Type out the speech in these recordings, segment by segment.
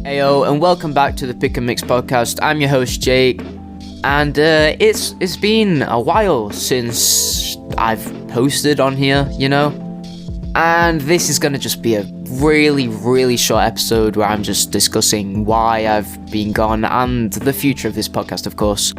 Heyo, and welcome back to the Pick and Mix podcast. I'm your host Jake, and it's been a while since I've posted on here, and this is gonna just be a really short episode where I'm just discussing why I've been gone and the future of this podcast, of course.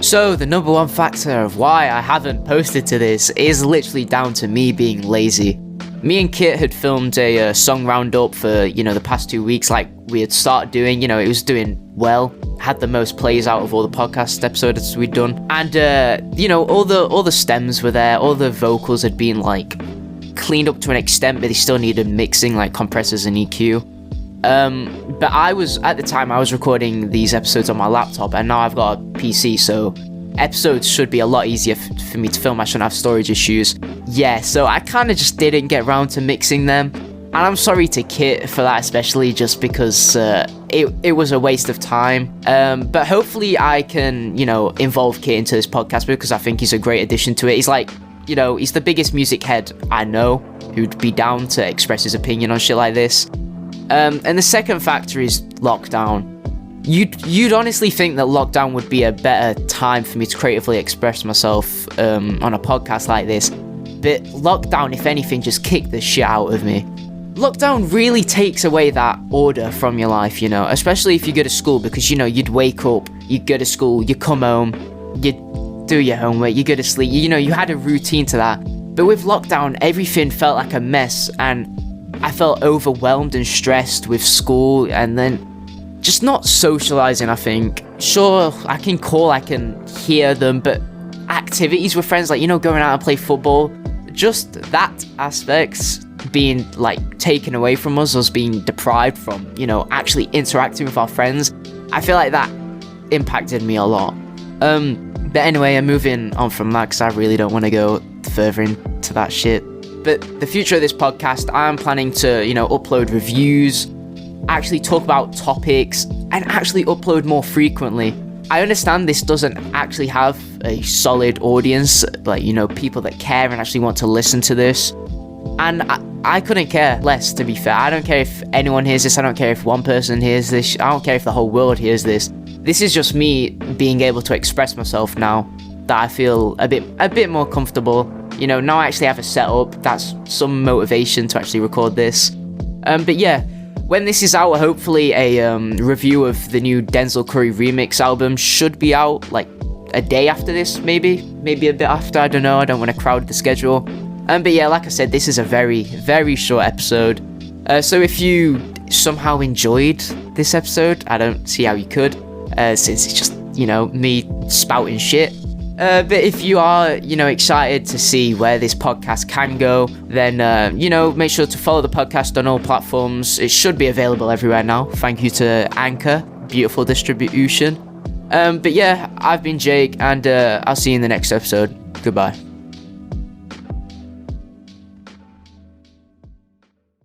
So the number one factor of why I haven't posted to this is literally down to me being lazy. Me and Kit had filmed a song roundup for, the past 2 weeks, like we had started doing. It was doing well, had the most plays out of all the podcast episodes we'd done. And, all the stems were there, all the vocals had been, cleaned up to an extent, but they still needed mixing, like compressors and EQ. But at the time, I was recording these episodes on my laptop, and now I've got a PC, so episodes should be a lot easier for me to film. I shouldn't have storage issues. Yeah, so I kind of just didn't get around to mixing them, and I'm sorry to Kit for that, especially just because it was a waste of time. But hopefully I can, involve Kit into this podcast because I think he's a great addition to it. He's he's the biggest music head I know who'd be down to express his opinion on shit like this. And the second factor is lockdown. You'd honestly think that lockdown would be a better time for me to creatively express myself on a podcast like this, but lockdown, if anything, just kicked the shit out of me. Lockdown really takes away that order from your life, especially if you go to school, because you'd wake up, you go to school, you come home, you do your homework, you go to sleep, you had a routine to that. But with lockdown, everything felt like a mess, and I felt overwhelmed and stressed with school, and then just not socializing, I think. Sure, I can hear them, but activities with friends, going out and play football, just that aspect being taken away from us being deprived from, actually interacting with our friends. I feel like that impacted me a lot. But anyway, I'm moving on from that because I really don't want to go further into that shit. But the future of this podcast, I'm planning to, upload reviews, actually talk about topics, and actually upload more frequently. I understand this doesn't actually have a solid audience, people that care and actually want to listen to this. And I couldn't care less, to be fair. I don't care if anyone hears this. I don't care if one person hears this. I don't care if the whole world hears this. This is just me being able to express myself now that I feel a bit more comfortable. Now I actually have a setup. That's some motivation to actually record this. But yeah, when this is out, hopefully a review of the new Denzel Curry remix album should be out a day after this, maybe a bit after. I don't know. I don't want to crowd the schedule. But yeah, like I said, this is a very short episode. So if you somehow enjoyed this episode, I don't see how you could, since it's just me spouting shit. But if you are, excited to see where this podcast can go, then, make sure to follow the podcast on all platforms. It should be available everywhere now. Thank you to Anchor, beautiful distribution. But yeah, I've been Jake, and I'll see you in the next episode. Goodbye.